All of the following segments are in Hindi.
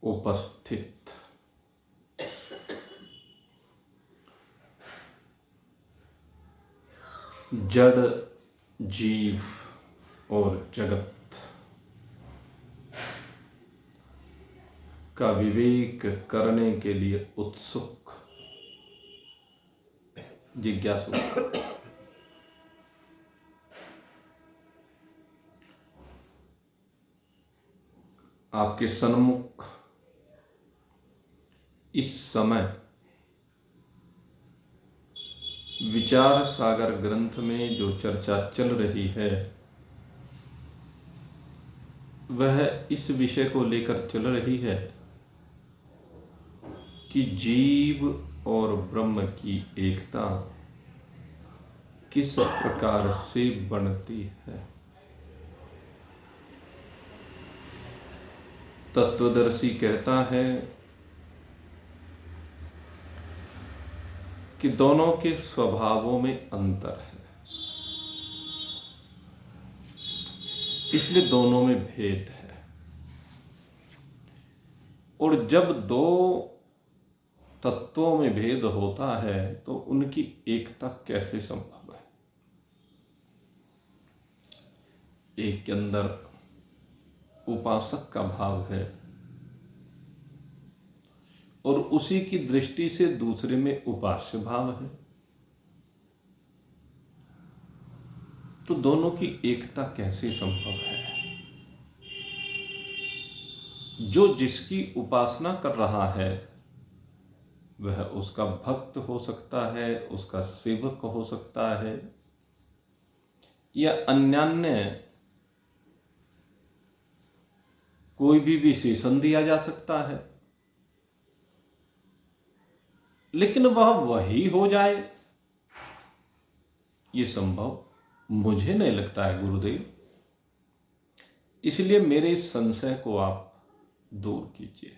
उपस्थित जड़, जीव और जगत का विवेक करने के लिए उत्सुक जिज्ञासु आपके सन्मुख इस समय विचार सागर ग्रंथ में जो चर्चा चल रही है वह इस विषय को लेकर चल रही है कि जीव और ब्रह्म की एकता किस प्रकार से बनती है। तत्वदर्शी कहता है कि दोनों के स्वभावों में अंतर है, इसलिए दोनों में भेद है। और जब दो तत्वों में भेद होता है तो उनकी एकता कैसे संभव है। एक के अंदर उपासक का भाव है और उसी की दृष्टि से दूसरे में उपास्य भाव है, तो दोनों की एकता कैसे संभव है। जो जिसकी उपासना कर रहा है वह उसका भक्त हो सकता है, उसका सेवक हो सकता है, या अन्यान्य कोई भी विशेषण दिया जा सकता है, लेकिन वह वही हो जाए ये संभव मुझे नहीं लगता है गुरुदेव। इसलिए मेरे इस संशय को आप दूर कीजिए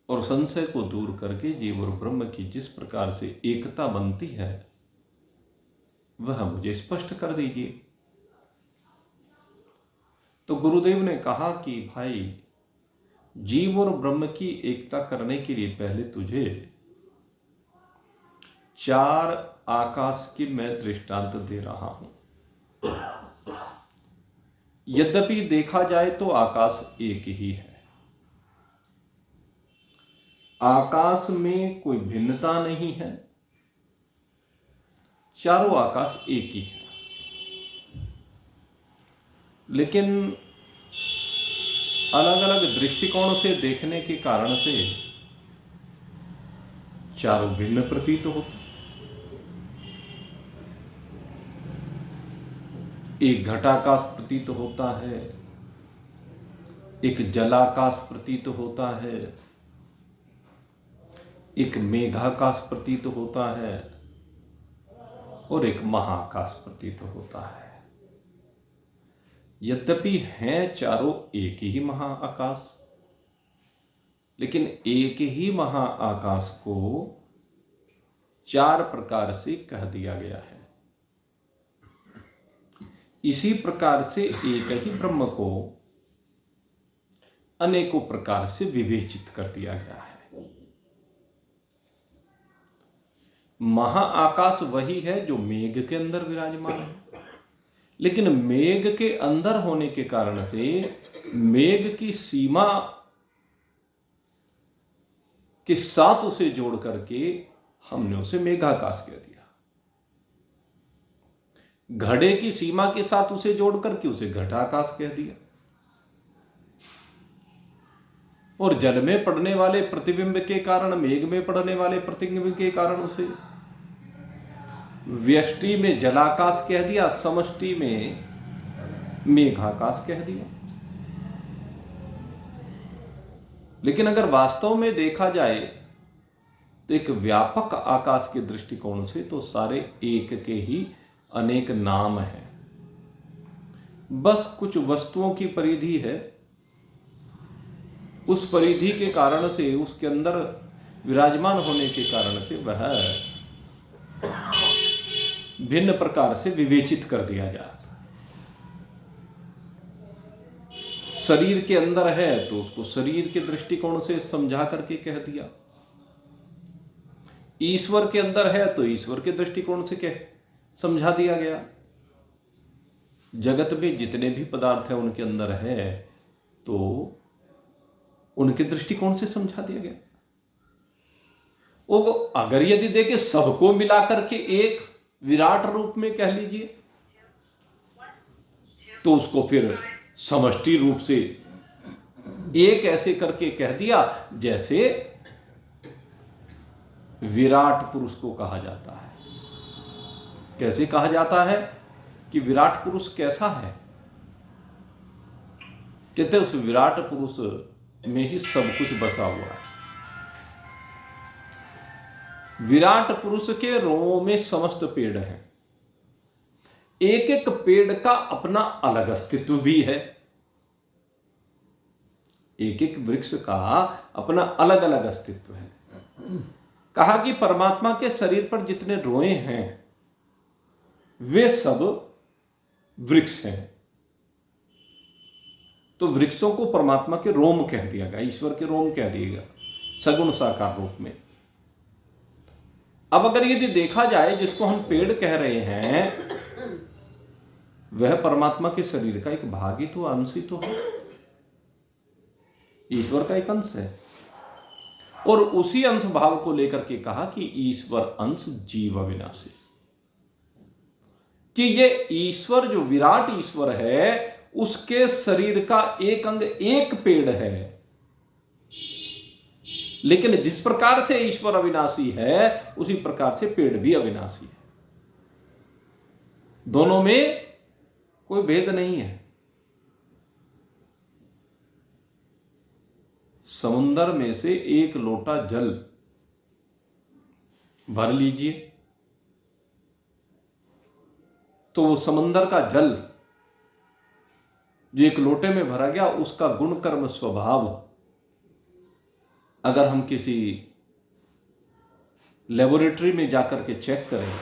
और संशय को दूर करके जीव और ब्रह्म की जिस प्रकार से एकता बनती है वह मुझे स्पष्ट कर दीजिए। तो गुरुदेव ने कहा कि भाई, जीव और ब्रह्म की एकता करने के लिए पहले तुझे 4 आकाश की मैं दृष्टांत दे रहा हूं। यद्यपि देखा जाए तो आकाश एक ही है, आकाश में कोई भिन्नता नहीं है, चारों आकाश एक ही है, लेकिन अलग अलग दृष्टिकोण से देखने के कारण से चारों भिन्न प्रतीत होते। एक घटाकाश प्रतीत होता है, एक जलाकाश प्रतीत होता है, एक मेघाकाश प्रतीत होता है और एक महाकाश प्रतीत होता है। यद्यपि हैं चारों एक ही महाआकाश, लेकिन एक ही महाआकाश को 4 प्रकार से कह दिया गया है। इसी प्रकार से एक ही ब्रह्म को अनेकों प्रकार से विवेचित कर दिया गया है। महाआकाश वही है जो मेघ के अंदर विराजमान है, लेकिन मेघ के अंदर होने के कारण से मेघ की सीमा के साथ उसे जोड़ करके हमने उसे मेघाकाश कह दिया। घड़े की सीमा के साथ उसे जोड़ करके उसे घटाकाश कह दिया। और जल में पड़ने वाले प्रतिबिंब के कारण, मेघ में पड़ने वाले प्रतिबिंब के कारण उसे व्यष्टि में जलाकाश कह दिया, समष्टि में मेघाकाश कह दिया। लेकिन अगर वास्तव में देखा जाए तो एक व्यापक आकाश के दृष्टिकोण से तो सारे एक के ही अनेक नाम हैं। बस कुछ वस्तुओं की परिधि है, उस परिधि के कारण से, उसके अंदर विराजमान होने के कारण से वह भिन्न प्रकार से विवेचित कर दिया जाता है। शरीर के अंदर है तो उसको शरीर के दृष्टिकोण से समझा करके कह दिया, ईश्वर के अंदर है तो ईश्वर के दृष्टिकोण से कह समझा दिया गया। जगत में जितने भी पदार्थ हैं उनके अंदर है तो उनके दृष्टिकोण से समझा दिया गया। वो अगर यदि देखे सबको मिलाकर के एक विराट रूप में कह लीजिए तो उसको फिर समष्टि रूप से एक ऐसे करके कह दिया जैसे विराट पुरुष को कहा जाता है। कैसे कहा जाता है कि विराट पुरुष कैसा है? कहते उस विराट पुरुष में ही सब कुछ बसा हुआ है। विराट पुरुष के रोमों में समस्त पेड़ हैं। एक एक पेड़ का अपना अलग अस्तित्व भी है। एक एक वृक्ष का अपना अलग अलग अस्तित्व है। कहा कि परमात्मा के शरीर पर जितने रोए हैं वे सब वृक्ष हैं। तो वृक्षों को परमात्मा के रोम कह दिया गया, ईश्वर के रोम कह दिया गया सगुण साकार रूप में। अब अगर यदि देखा जाए जिसको हम पेड़ कह रहे हैं वह परमात्मा के शरीर का एक भाग ही तो, अंश ही तो है, ईश्वर का एक अंश है। और उसी अंश भाव को लेकर के कहा कि ईश्वर अंश जीव अविनाशी, कि ये ईश्वर जो विराट ईश्वर है उसके शरीर का एक अंग एक पेड़ है। लेकिन जिस प्रकार से ईश्वर अविनाशी है उसी प्रकार से पेड़ भी अविनाशी है। दोनों में कोई भेद नहीं है। समुंदर में से एक लोटा जल भर लीजिए तो वो समंदर का जल जो एक लोटे में भरा गया उसका गुण कर्म स्वभाव अगर हम किसी लेबोरेटरी में जाकर के चेक करें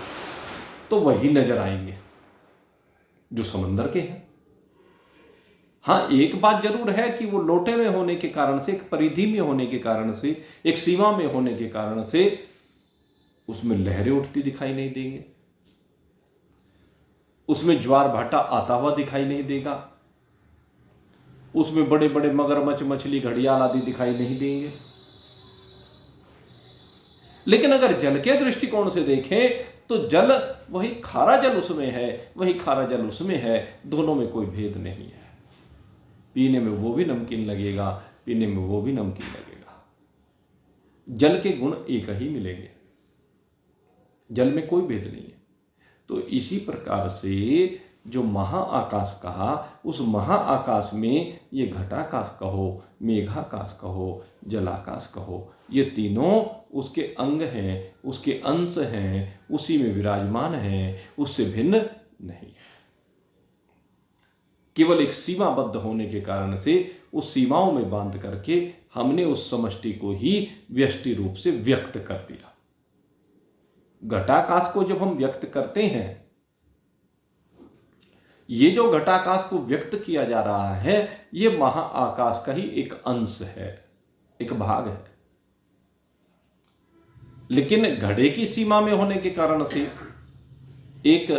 तो वही नजर आएंगे जो समंदर के हैं। हां, एक बात जरूर है कि वो लोटे में होने के कारण से, एक परिधि में होने के कारण से, एक सीमा में होने के कारण से उसमें लहरें उठती दिखाई नहीं देंगे, उसमें ज्वार भाटा आता हुआ दिखाई नहीं देगा, उसमें बड़े बड़े मगरमच्छ, मछली, घड़ियाल आदि दिखाई नहीं देंगे। लेकिन अगर जल के दृष्टिकोण से देखें तो जल वही खारा जल उसमें है, वही खारा जल उसमें है, दोनों में कोई भेद नहीं है। पीने में वो भी नमकीन लगेगा, पीने में वो भी नमकीन लगेगा। जल के गुण एक ही मिलेंगे, जल में कोई भेद नहीं है। तो इसी प्रकार से जो महाआकाश कहा, उस महाआकाश में ये घटाकाश कहो, मेघाकाश कहो, जलाकाश कहो, ये तीनों उसके अंग हैं, उसके अंश हैं, उसी में विराजमान हैं, उससे भिन्न नहीं है। केवल एक सीमाबद्ध होने के कारण से उस सीमाओं में बांध करके हमने उस समष्टि को ही व्यष्टि रूप से व्यक्त कर दिया। घटाकाश को जब हम व्यक्त करते हैं, ये जो घटाकाश को व्यक्त किया जा रहा है ये महाआकाश का ही एक अंश है, एक भाग है। लेकिन घड़े की सीमा में होने के कारण से एक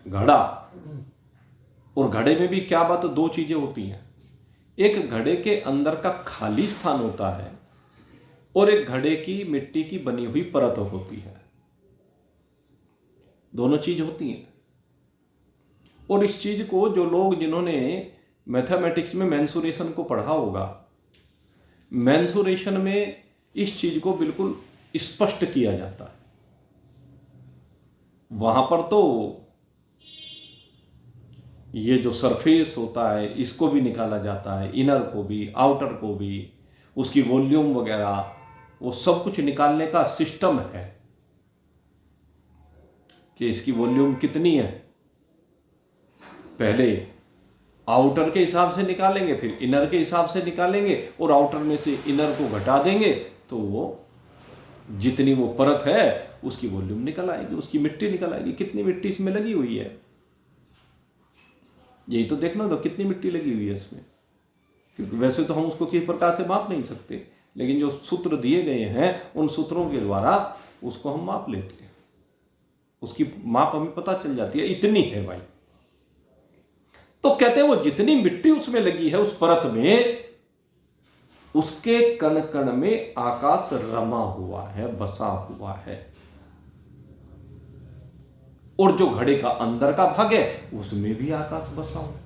घड़ा, और घड़े में भी क्या बात, दो चीजें होती हैं। एक घड़े के अंदर का खाली स्थान होता है और एक घड़े की मिट्टी की बनी हुई परत होती है। दोनों चीज होती हैं। और इस चीज को जो लोग जिन्होंने मैथमेटिक्स में मेंसुरेशन को पढ़ा होगा, मेंसुरेशन में इस चीज को बिल्कुल स्पष्ट किया जाता है। वहां पर तो ये जो सरफेस होता है इसको भी निकाला जाता है, इनर को भी, आउटर को भी, उसकी वॉल्यूम वगैरह, वो सब कुछ निकालने का सिस्टम है कि इसकी वॉल्यूम कितनी है। पहले आउटर के हिसाब से निकालेंगे, फिर इनर के हिसाब से निकालेंगे, और आउटर में से इनर को घटा देंगे तो वो जितनी वो परत है उसकी वॉल्यूम निकल आएगी, उसकी मिट्टी निकल आएगी। कितनी मिट्टी इसमें लगी हुई है यही तो देखना, तो कितनी मिट्टी लगी हुई है इसमें। क्योंकि वैसे तो हम उसको किसी प्रकार से माप नहीं सकते, लेकिन जो सूत्र दिए गए हैं उन सूत्रों के द्वारा उसको हम माप लेते हैं, उसकी माप हमें पता चल जाती है, इतनी है भाई। तो कहते हैं वो जितनी मिट्टी उसमें लगी है उस परत में, उसके कण कण में आकाश रमा हुआ है, बसा हुआ है। और जो घड़े का अंदर का भाग है उसमें भी आकाश बसा हुआ,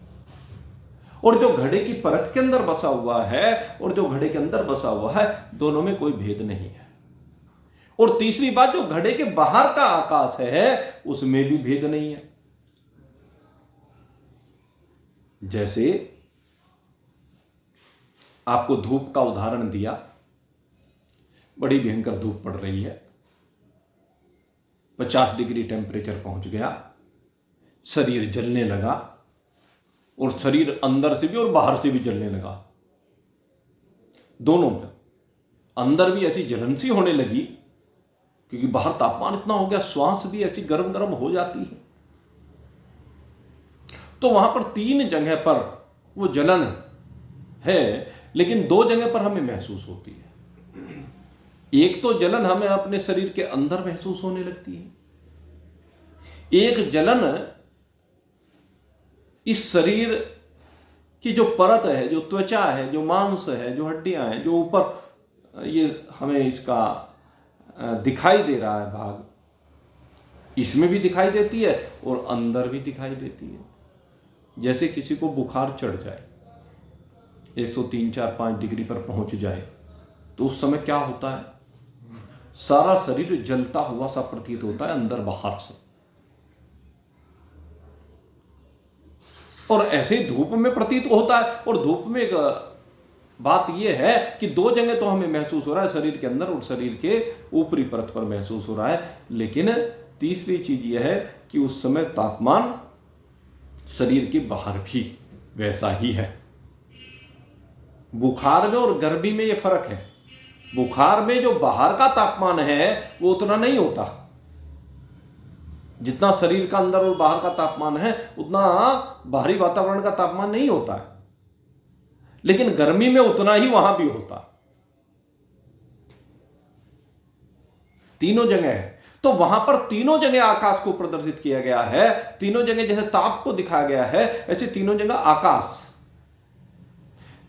और जो घड़े की परत के अंदर बसा हुआ है और जो घड़े के अंदर बसा हुआ है, दोनों में कोई भेद नहीं है। और तीसरी बात, जो घड़े के बाहर का आकाश है उसमें भी भेद नहीं है। जैसे आपको धूप का उदाहरण दिया, बड़ी भयंकर धूप पड़ रही है, 50 डिग्री टेम्परेचर पहुंच गया, शरीर जलने लगा, और शरीर अंदर से भी और बाहर से भी जलने लगा, दोनों में। अंदर भी ऐसी जलन सी होने लगी क्योंकि बाहर तापमान इतना हो गया, श्वास भी ऐसी गर्म गर्म हो जाती है। तो वहां पर 3 जगह पर वो जलन है, लेकिन 2 जगह पर हमें महसूस होती है। एक तो जलन हमें अपने शरीर के अंदर महसूस होने लगती है, एक जलन इस शरीर की जो परत है, जो त्वचा है, जो मांस है, जो हड्डियां हैं, जो ऊपर ये हमें इसका दिखाई दे रहा है भाग, इसमें भी दिखाई देती है और अंदर भी दिखाई देती है। जैसे किसी को बुखार चढ़ जाए, 103, 4, 5 डिग्री पर पहुंच जाए, तो उस समय क्या होता है, सारा शरीर जलता हुआ सा प्रतीत होता है अंदर बाहर से। और ऐसे ही धूप में प्रतीत होता है। और धूप में एक बात यह है कि 2 जगह तो हमें महसूस हो रहा है, शरीर के अंदर और शरीर के ऊपरी परत पर महसूस हो रहा है, लेकिन तीसरी चीज यह है कि उस समय तापमान शरीर के बाहर भी वैसा ही है। बुखार में और गर्मी में यह फर्क है। बुखार में जो बाहर का तापमान है वो उतना नहीं होता, जितना शरीर का अंदर और बाहर का तापमान है उतना बाहरी वातावरण का तापमान नहीं होता है, लेकिन गर्मी में उतना ही वहां भी होता है। तीनों जगह है, तो वहां पर तीनों जगह आकाश को प्रदर्शित किया गया है। तीनों जगह जैसे ताप को दिखाया गया है, ऐसे तीनों जगह आकाश,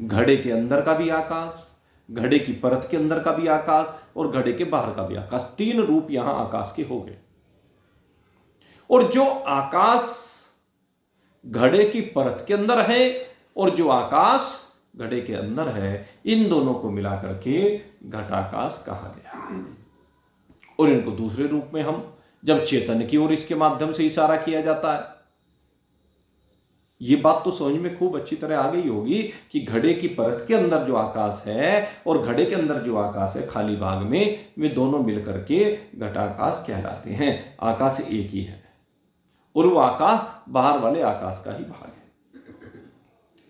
घड़े के अंदर का भी आकाश, घड़े की परत के अंदर का भी आकाश और घड़े के बाहर का भी आकाश, 3 रूप यहां आकाश के हो गए। और जो आकाश घड़े की परत के अंदर है और जो आकाश घड़े के अंदर है, इन दोनों को मिलाकर के घटाकाश कहा गया। और इनको दूसरे रूप में हम जब चेतन की ओर इसके माध्यम से इशारा किया जाता है, ये बात तो समझ में खूब अच्छी तरह आ गई होगी कि घड़े की परत के अंदर जो आकाश है और घड़े के अंदर जो आकाश है खाली भाग में, वे दोनों मिलकर के घटाकाश कहलाते हैं। आकाश एक ही है और वो आकाश बाहर वाले आकाश का ही भाग है।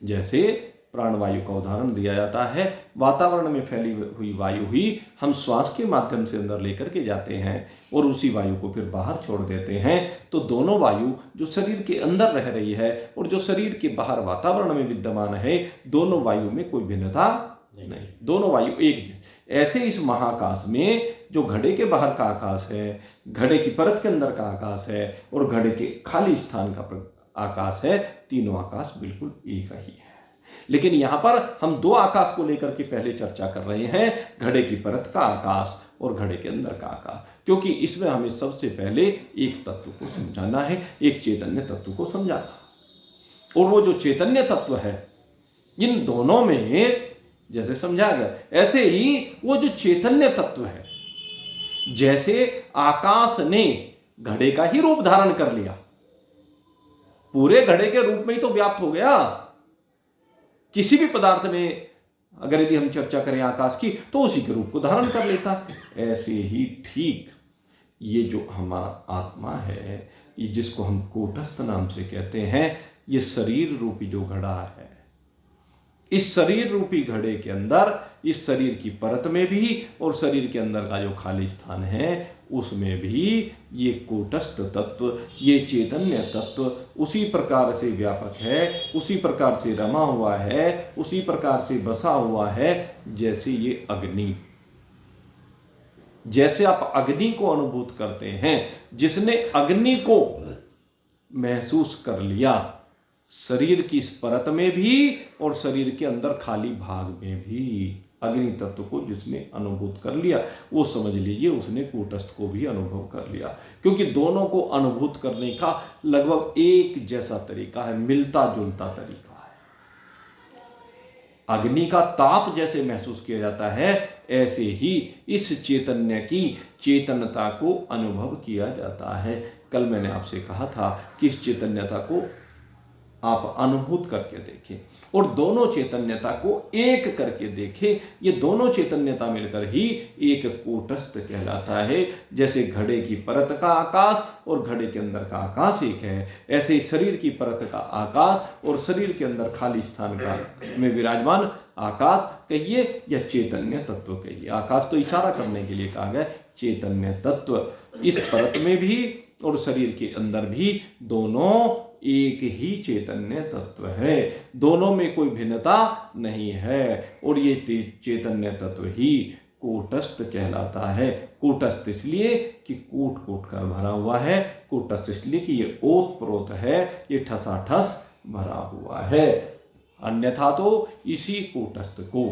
जैसे प्राणवायु का उदाहरण दिया जाता है, वातावरण में फैली हुई वायु ही हम श्वास के माध्यम से अंदर लेकर के जाते हैं और उसी वायु को फिर बाहर छोड़ देते हैं। तो दोनों वायु जो शरीर के अंदर रह रही है और जो शरीर के बाहर वातावरण में विद्यमान है, दोनों वायु में कोई भिन्नता नहीं, दोनों वायु एक जैसे। ऐसे इस महाकाश में जो घड़े के बाहर का आकाश है, घड़े की परत के अंदर का आकाश है और घड़े के खाली स्थान का आकाश है, तीनों आकाश बिल्कुल एक ही है। लेकिन यहां पर हम 2 आकाश को लेकर के पहले चर्चा कर रहे हैं, घड़े की परत का आकाश और घड़े के अंदर का आकाश, क्योंकि इसमें हमें सबसे पहले एक तत्व को समझाना है, एक चैतन्य तत्व को समझाना। और वो जो चैतन्य तत्व है, इन दोनों में जैसे समझा गया, ऐसे ही वो जो चैतन्य तत्व है, जैसे आकाश ने घड़े का ही रूप धारण कर लिया, पूरे घड़े के रूप में ही तो व्याप्त हो गया। किसी भी पदार्थ में अगर यदि हम चर्चा करें आकाश की, तो उसी के रूप को धारण कर लेता। ऐसे ही ठीक ये जो हमारा आत्मा है, ये जिसको हम कूटस्थ नाम से कहते हैं, ये शरीर रूपी जो घड़ा है, इस शरीर रूपी घड़े के अंदर, इस शरीर की परत में भी और शरीर के अंदर का जो खाली स्थान है, उसमें भी ये कूटस्थ तत्व, ये चैतन्य तत्व उसी प्रकार से व्यापक है, उसी प्रकार से रमा हुआ है, उसी प्रकार से बसा हुआ है जैसे ये अग्नि। जैसे आप अग्नि को अनुभूत करते हैं, जिसने अग्नि को महसूस कर लिया, शरीर की इस परत में भी और शरीर के अंदर खाली भाग में भी अग्नि तत्व को जिसने अनुभूत कर लिया, वो समझ लीजिए उसने कूटस्थ को भी अनुभव कर लिया। क्योंकि दोनों को अनुभूत करने का लगभग एक जैसा तरीका है, मिलता जुलता तरीका है। अग्नि का ताप जैसे महसूस किया जाता है, ऐसे ही इस चैतन्य की चेतनता को अनुभव किया जाता है। कल मैंने आपसे कहा था कि इस चैतन्यता को आप अनुभूत करके देखें और दोनों चैतन्यता को एक करके देखें। ये दोनों चैतन्यता मिलकर ही एक कूटस्थ कहलाता है। जैसे घड़े की परत का आकाश और घड़े के अंदर का आकाश एक है, ऐसे शरीर की परत का आकाश और शरीर के अंदर खाली स्थान का में विराजमान आकाश कहिए या चैतन्य तत्व कहिए। आकाश तो इशारा करने के लिए कहा गया, चैतन्य तत्व इस परत में भी और शरीर के अंदर भी दोनों एक ही चैतन्य तत्व है, दोनों में कोई भिन्नता नहीं है। और ये चैतन्य तत्व ही कूटस्थ कहलाता है। कूटस्थ इसलिए कि कूट कूट कर भरा हुआ है, कूटस्थ इसलिए कि ये ओत प्रोत है, ये ठसाठस भरा हुआ है। अन्यथा तो इसी कूटस्थ को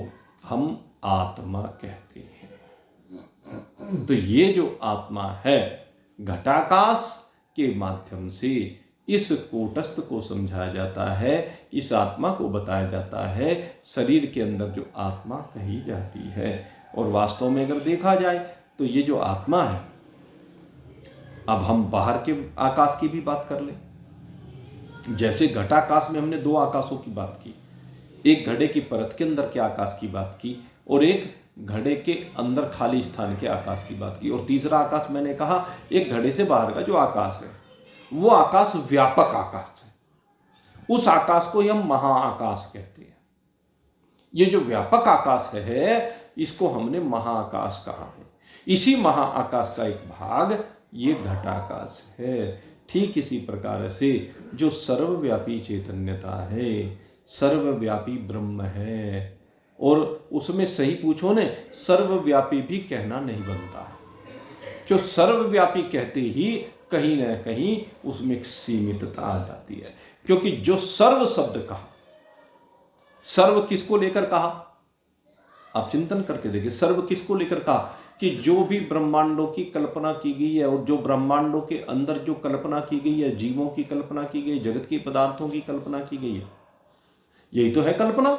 हम आत्मा कहते हैं। तो ये जो आत्मा है, घटाकाश के माध्यम से इस कूटस्थ को समझाया जाता है, इस आत्मा को बताया जाता है, शरीर के अंदर जो आत्मा कही जाती है। और वास्तव में अगर देखा जाए तो ये जो आत्मा है, अब हम बाहर के आकाश की भी बात कर लें। जैसे घटाकाश में हमने दो आकाशों की बात की, एक घड़े की परत के अंदर के आकाश की बात की और एक घड़े के अंदर खाली स्थान के आकाश की बात की। और तीसरा आकाश मैंने कहा एक घड़े से बाहर का जो आकाश है, वो आकाश व्यापक आकाश है। उस आकाश को ही हम महाआकाश कहते हैं। ये जो व्यापक आकाश है, इसको हमने महाआकाश कहा है। इसी महाआकाश का एक भाग ये घटाकाश है। ठीक इसी प्रकार से जो सर्वव्यापी चैतन्यता है, सर्वव्यापी ब्रह्म है, और उसमें सही पूछो ने सर्वव्यापी भी कहना नहीं बनता है। जो सर्वव्यापी कहते ही कहीं ना कहीं उसमें एक सीमितता आ जाती है। क्योंकि जो सर्व शब्द कहा, सर्व किसको लेकर कहा, आप चिंतन करके देखिए, सर्व किसको लेकर कहा कि जो भी ब्रह्मांडों की कल्पना की गई है और जो ब्रह्मांडों के अंदर जो कल्पना की गई है, जीवों की कल्पना की गई, जगत के पदार्थों की कल्पना की गई है, यही तो है कल्पना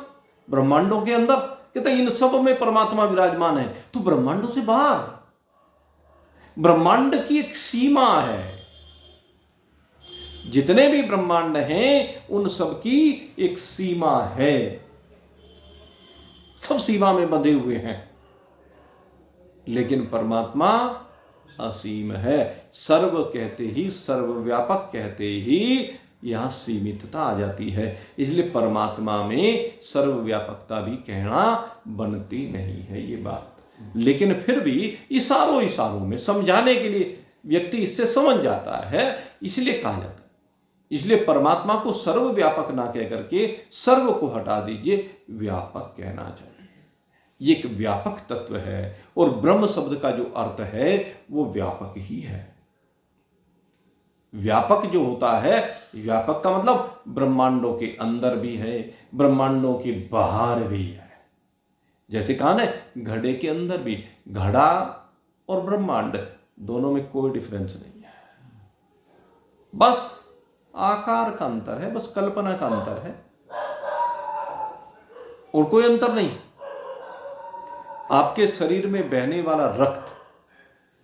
ब्रह्मांडों के अंदर। कहते इन सब में परमात्मा विराजमान है। तो ब्रह्मांडों से बाहर ब्रह्मांड की एक सीमा है। जितने भी ब्रह्मांड हैं उन सब की एक सीमा है, सब सीमा में बंधे हुए हैं। लेकिन परमात्मा असीम है। सर्व कहते ही, सर्वव्यापक कहते ही यहां सीमितता आ जाती है। इसलिए परमात्मा में सर्वव्यापकता भी कहना बनती नहीं है ये बात। लेकिन फिर भी इशारों इशारों में समझाने के लिए व्यक्ति इससे समझ जाता है, इसलिए कहा जाता है। इसलिए परमात्मा को सर्वव्यापक ना कह करके सर्व को हटा दीजिए, व्यापक कहना चाहिए। ये एक व्यापक तत्व है और ब्रह्म शब्द का जो अर्थ है वो व्यापक ही है। व्यापक जो होता है, व्यापक का मतलब ब्रह्मांडों के अंदर भी है, ब्रह्मांडों के बाहर भी है। जैसे कहा ना, घड़े के अंदर भी, घड़ा और ब्रह्मांड दोनों में कोई डिफरेंस नहीं है, बस आकार का अंतर है, बस कल्पना का अंतर है और कोई अंतर नहीं। आपके शरीर में बहने वाला रक्त,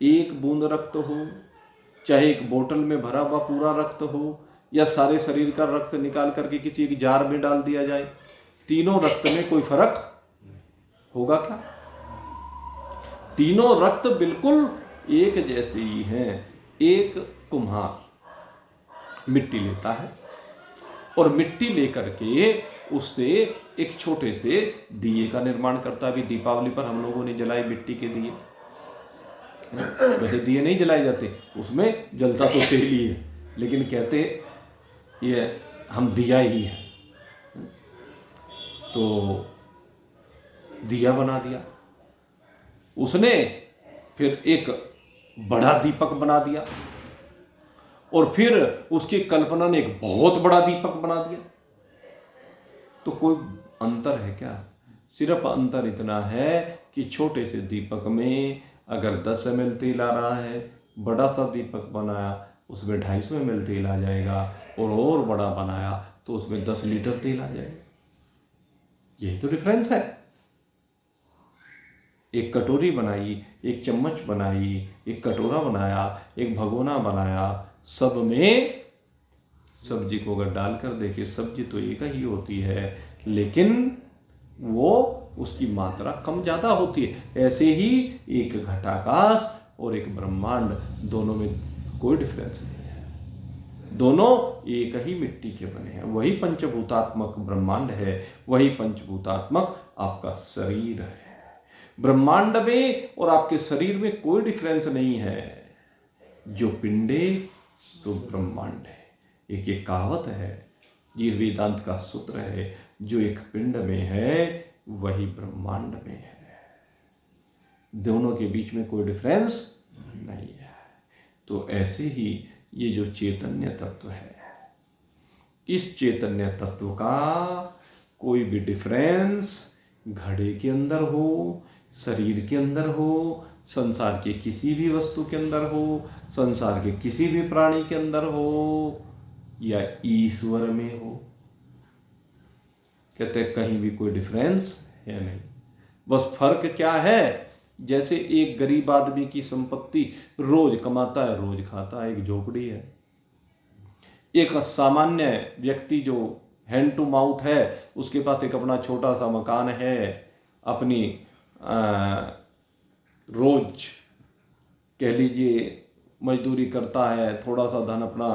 एक बूंद रक्त हो, चाहे एक बोतल में भरा हुआ पूरा रक्त हो, या सारे शरीर का रक्त निकाल करके किसी एक जार में डाल दिया जाए, तीनों रक्त में कोई फर्क होगा क्या? तीनों रक्त बिल्कुल एक जैसे ही हैं। एक कुम्हार मिट्टी लेता है और मिट्टी लेकर के उससे एक छोटे से दिए का निर्माण करता है। अभी दीपावली पर हम लोगों ने जलाई मिट्टी के दिए। वैसे दिए नहीं जलाए जाते, उसमें जलता तो तेल ही है, लेकिन कहते ये हम दिया ही है। तो दिया बना दिया उसने, फिर एक बड़ा दीपक बना दिया, और फिर उसकी कल्पना ने एक बहुत बड़ा दीपक बना दिया। तो कोई अंतर है क्या? सिर्फ अंतर इतना है कि छोटे से दीपक में अगर 10 ml तेल आ रहा है, बड़ा सा दीपक बनाया उसमें 250 ml तेल आ जाएगा, और बड़ा बनाया तो उसमें 10 लीटर तेल आ जाएगा। यही तो डिफरेंस है। एक कटोरी बनाई, एक चम्मच बनाई, एक कटोरा बनाया, एक भगोना बनाया, सब में सब्जी को अगर डालकर देखे, सब्जी तो एक ही होती है, लेकिन वो उसकी मात्रा कम ज्यादा होती है। ऐसे ही एक घटाकाश और एक ब्रह्मांड, दोनों में कोई डिफरेंस नहीं है। दोनों एक ही मिट्टी के बने हैं। वही पंचभूतात्मक ब्रह्मांड है, वही पंचभूतात्मक आपका शरीर है। ब्रह्मांड में और आपके शरीर में कोई डिफरेंस नहीं है। जो पिंडे तो ब्रह्मांड है। एक कहावत है, ये वेदांत का सूत्र है, जो एक पिंड में है वही ब्रह्मांड में है। दोनों के बीच में कोई डिफरेंस नहीं है। तो ऐसे ही ये जो चैतन्य तत्व है, इस चैतन्य तत्व का कोई भी डिफरेंस घड़े के अंदर हो, शरीर के अंदर हो, संसार के किसी भी वस्तु के अंदर हो, संसार के किसी भी प्राणी के अंदर हो, या ईश्वर में हो, कहते हैं कहीं भी कोई डिफरेंस है नहीं। बस फर्क क्या है? जैसे एक गरीब आदमी की संपत्ति रोज कमाता है, रोज खाता है, एक झोपड़ी है। एक सामान्य व्यक्ति जो हैंड टू माउथ है, उसके पास एक अपना छोटा सा मकान है, अपनी रोज कह लीजिए मजदूरी करता है, थोड़ा सा धन अपना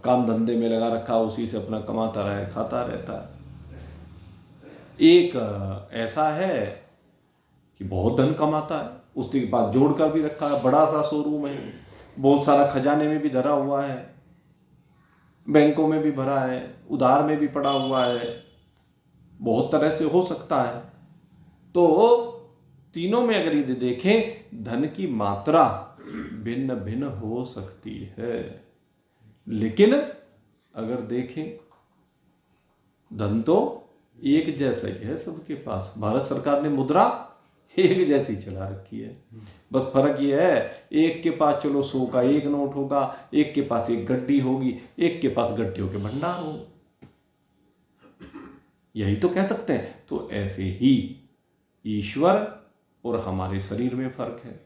काम धंधे में लगा रखा, उसी से अपना कमाता रहे, खाता रहता है। एक ऐसा है कि बहुत धन कमाता है, उसके पास जोड़ कर भी रखा है, बड़ा सा शोरूम है, बहुत सारा खजाने में भी धरा हुआ है, बैंकों में भी भरा है, उधार में भी पड़ा हुआ है, बहुत तरह से हो सकता है। तो तीनों में अगर यदि देखें, धन की मात्रा भिन्न भिन्न हो सकती है, लेकिन अगर देखें धन तो एक जैसा ही है सबके पास। भारत सरकार ने मुद्रा एक जैसी चला रखी है, बस फर्क ये है, एक के पास चलो 100 का एक नोट होगा, एक के पास एक गड्डी होगी, एक के पास गड्डियों के भंडार हो। यही तो कह सकते हैं। तो ऐसे ही ईश्वर और हमारे शरीर में फर्क है।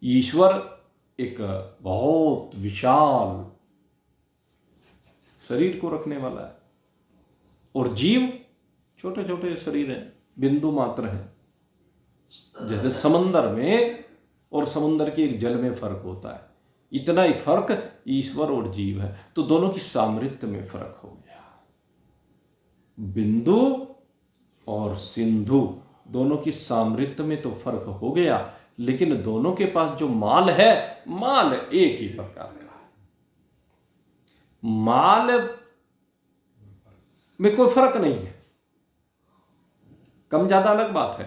ईश्वर एक बहुत विशाल शरीर को रखने वाला है, और जीव छोटे छोटे शरीर हैं, बिंदु मात्र है। जैसे समंदर में और समुद्र के एक जल में फर्क होता है, इतना ही फर्क ईश्वर और जीव है। तो दोनों की सामर्थ्य में फर्क हो गया। बिंदु और सिंधु दोनों की सामर्थ्य में तो फर्क हो गया, लेकिन दोनों के पास जो माल है, माल एक ही प्रकार का है। माल में कोई फर्क नहीं है, कम ज्यादा अलग बात है,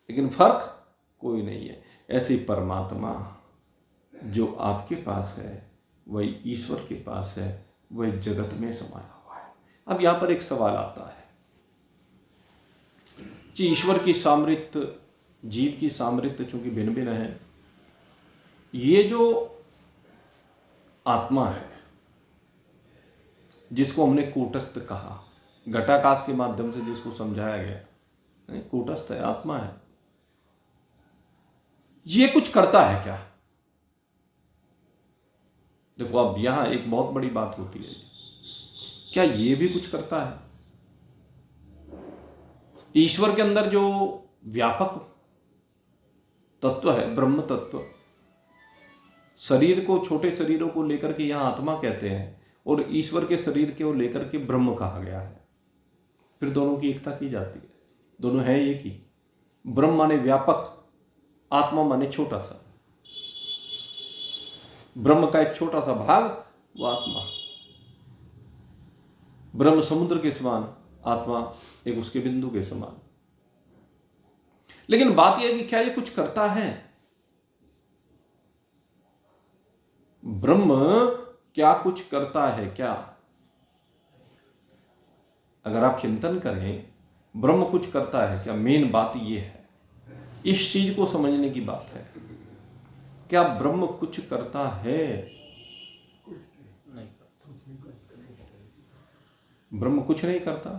लेकिन फर्क कोई नहीं है। ऐसे परमात्मा जो आपके पास है वही ईश्वर के पास है, वही जगत में समाया हुआ है। अब यहां पर एक सवाल आता है कि ईश्वर की सामर्थ्य, जीव की सामर्थ्य चूंकि भिन्न भिन्न है, ये जो आत्मा है जिसको हमने कूटस्थ कहा, घटाकाश के माध्यम से जिसको समझाया गया, कूटस्थ है, आत्मा है, ये कुछ करता है क्या? देखो अब यहां एक बहुत बड़ी बात होती है, क्या ये भी कुछ करता है? ईश्वर के अंदर जो व्यापक तत्व है, ब्रह्म तत्व, शरीर को, छोटे शरीरों को लेकर के यहां आत्मा कहते हैं, और ईश्वर के शरीर को लेकर के ब्रह्म कहा गया है। फिर दोनों की एकता की जाती है, दोनों है एक ही। ब्रह्म माने व्यापक, आत्मा माने छोटा सा, ब्रह्म का एक छोटा सा भाग वो आत्मा। ब्रह्म समुद्र के समान, आत्मा एक उसके बिंदु के समान। लेकिन बात यह है कि क्या ये कुछ करता है? ब्रह्म क्या कुछ करता है क्या? अगर आप चिंतन करें ब्रह्म कुछ करता है क्या, मेन बात यह है, इस चीज को समझने की बात है। क्या ब्रह्म कुछ करता है? ब्रह्म कुछ नहीं करता।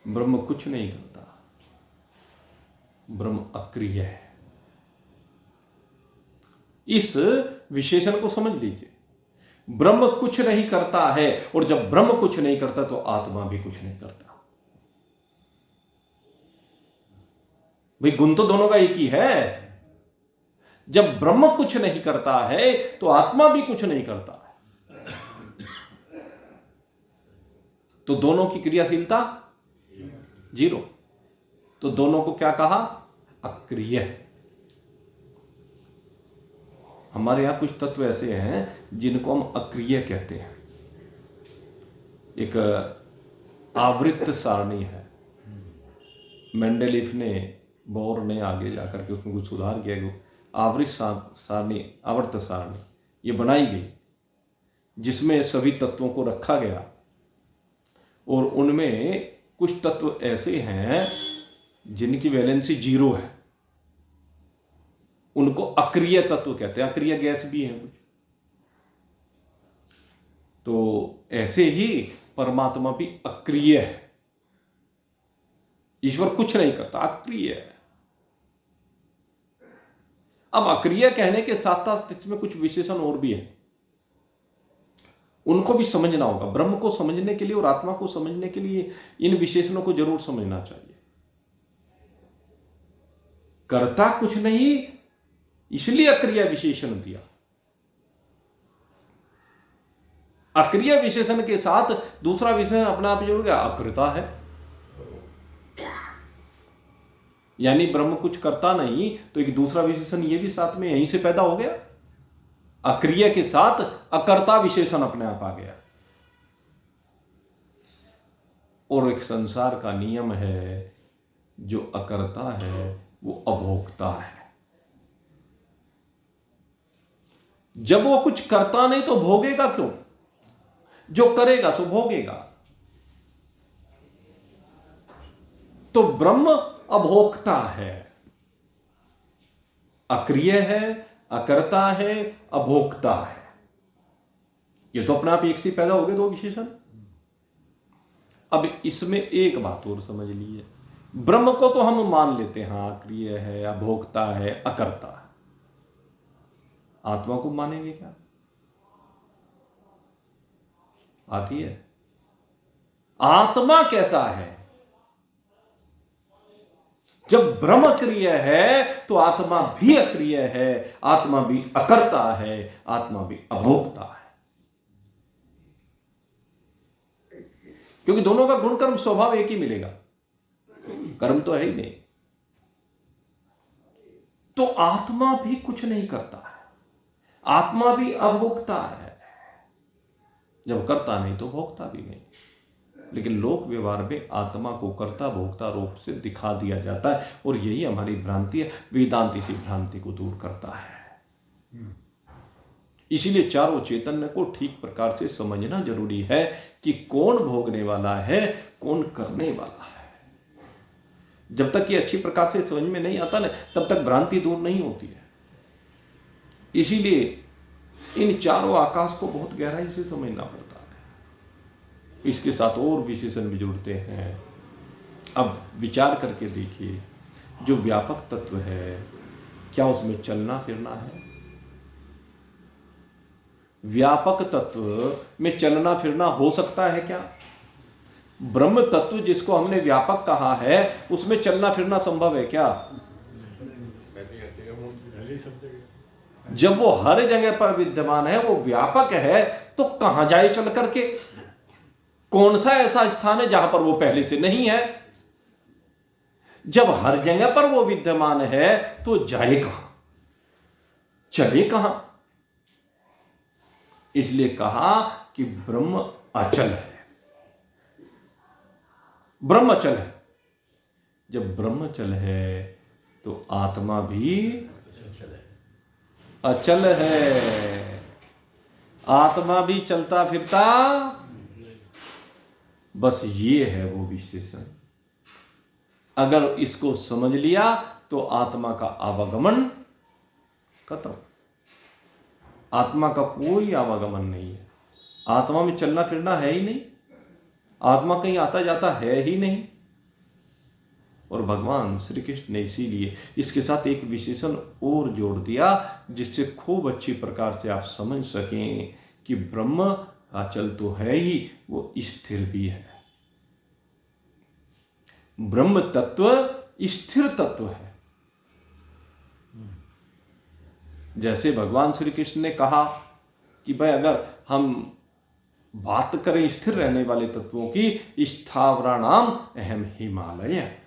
ब्रह्म कुछ नहीं करता। ब्रह्म अक्रिय है। इस विशेषण को समझ लीजिए। ब्रह्म कुछ नहीं करता है, और जब ब्रह्म कुछ नहीं करता तो आत्मा भी कुछ नहीं करता। भाई गुण तो दोनों का एक ही है। जब ब्रह्म कुछ नहीं करता है तो आत्मा भी कुछ नहीं करता है। तो दोनों की क्रियाशीलता जीरो। तो दोनों को क्या कहा? अक्रिय। हमारे यहां कुछ तत्व ऐसे हैं जिनको हम अक्रिय कहते हैं। एक आवृत्त सारणी है, मेंडेलीफ ने, बोर ने आगे जाकर के उसमें कुछ सुधार किया कि आवृत्त सारणी, आवर्त सारणी ये बनाई गई, जिसमें सभी तत्वों को रखा गया, और उनमें कुछ तत्व ऐसे हैं जिनकी वैलेंसी जीरो है, उनको अक्रिय तत्व कहते हैं। अक्रिय गैस भी है कुछ। तो ऐसे ही परमात्मा भी अक्रिय है। ईश्वर कुछ नहीं करता, अक्रिय है। अब अक्रिय कहने के साथ साथ इसमें कुछ विशेषण और भी है, उनको भी समझना होगा। ब्रह्म को समझने के लिए और आत्मा को समझने के लिए इन विशेषणों को जरूर समझना चाहिए। करता कुछ नहीं, इसलिए अक्रिय विशेषण दिया। अक्रिय विशेषण के साथ दूसरा विशेषण अपने आप जोड़ गया, अकृता है। यानी ब्रह्म कुछ करता नहीं, तो एक दूसरा विशेषण ये भी साथ में यहीं से पैदा हो गया। अक्रिय के साथ अकर्ता विशेषण अपने आप आ गया। और एक संसार का नियम है, जो अकर्ता है वो अभोक्ता है। जब वो कुछ करता नहीं तो भोगेगा क्यों? जो करेगा सो भोगेगा। तो ब्रह्म अभोक्ता है, अक्रिय है, अकर्ता है, अभोक्ता है। ये तो अपने आप एक से पैदा हो गए दो विशेषण। अब इसमें एक बात और समझ लीजिए, ब्रह्म को तो हम मान लेते हैं, हाँ अक्रिय है, अभोक्ता है, अकर्ता है। आत्मा को मानेंगे क्या? आती है? आत्मा कैसा है? जब ब्रह्म अक्रिय है तो आत्मा भी अक्रिय है, आत्मा भी अकर्ता है, आत्मा भी अभोक्ता है। क्योंकि दोनों का गुण कर्म स्वभाव एक ही मिलेगा, कर्म तो है ही नहीं। तो आत्मा भी कुछ नहीं करता है, आत्मा भी अभोक्ता है। जब करता नहीं तो भोगता भी नहीं। लेकिन लोक व्यवहार में आत्मा को कर्ता भोक्ता रूप से दिखा दिया जाता है, और यही हमारी भ्रांति है। वेदांत इसी भ्रांति को दूर करता है। इसीलिए चारों चैतन्य को ठीक प्रकार से समझना जरूरी है कि कौन भोगने वाला है, कौन करने वाला है। जब तक ये अच्छी प्रकार से समझ में नहीं आता ना, तब तक भ्रांति दूर नहीं होती है। इसीलिए इन चारों आकाश को बहुत गहराई से समझना पड़ता है। इसके साथ और विशेषण भी जुड़ते हैं। अब विचार करके देखिए, जो व्यापक तत्व है, क्या उसमें चलना फिरना है? व्यापक तत्व में चलना फिरना हो सकता है क्या? ब्रह्म तत्व जिसको हमने व्यापक कहा है, उसमें चलना फिरना संभव है क्या? जब वो हर जगह पर विद्यमान है, वो व्यापक है, तो कहां जाए चल करके? कौन सा ऐसा स्थान है जहां पर वो पहले से नहीं है? जब हर जगह पर वो विद्यमान है तो जाए कहां, चले कहां? इसलिए कहा कि ब्रह्म अचल है। ब्रह्म अचल है। जब ब्रह्म अचल है तो आत्मा भी अचल है। आत्मा भी चलता फिरता, बस ये है वो विशेषण। अगर इसको समझ लिया तो आत्मा का आवागमन खत्म। आत्मा का कोई आवागमन नहीं है। आत्मा में चलना फिरना है ही नहीं। आत्मा कहीं आता जाता है ही नहीं। और भगवान श्री कृष्ण ने इसीलिए इसके साथ एक विशेषण और जोड़ दिया, जिससे खूब अच्छी प्रकार से आप समझ सकें कि ब्रह्म अचल तो है ही, वो स्थिर भी है। ब्रह्म तत्व स्थिर तत्व है। जैसे भगवान श्री कृष्ण ने कहा कि भाई अगर हम बात करें स्थिर रहने वाले तत्वों की, स्थावराणाम अहम हिमालय।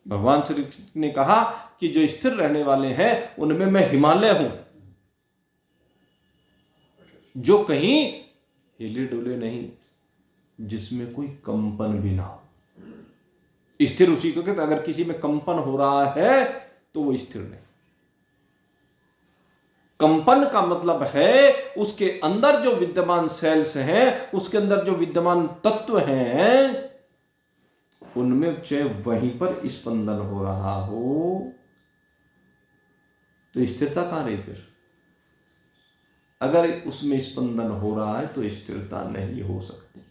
भगवान श्री कृष्ण ने कहा कि जो स्थिर रहने वाले हैं उनमें मैं हिमालय हूं, जो कहीं हिले डुले नहीं, जिसमें कोई कंपन भी ना हो। स्थिर उसी को कहते, अगर किसी में कंपन हो रहा है तो वो स्थिर नहीं। कंपन का मतलब है उसके अंदर जो विद्यमान सेल्स हैं, उसके अंदर जो विद्यमान तत्व हैं, उनमें चाहे वहीं पर स्पंदन हो रहा हो तो स्थिरता कहां रही फिर? अगर उसमें स्पंदन हो रहा है तो स्थिरता नहीं हो सकती।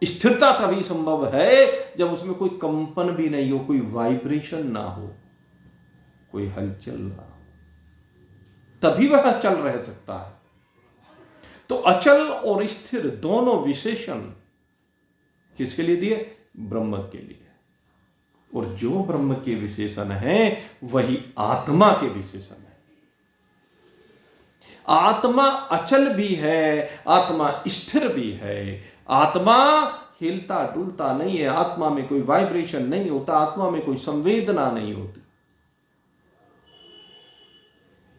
स्थिरता तभी संभव है जब उसमें कोई कंपन भी नहीं हो, कोई वाइब्रेशन ना हो, कोई हलचल ना हो, तभी वह अचल रह सकता है। तो अचल और स्थिर दोनों विशेषण किसके लिए दिए? ब्रह्म के लिए। और जो ब्रह्म के विशेषण है वही आत्मा के विशेषण है। आत्मा अचल भी है, आत्मा स्थिर भी है। आत्मा हिलता डुलता नहीं है, आत्मा में कोई वाइब्रेशन नहीं होता, आत्मा में कोई संवेदना नहीं होती।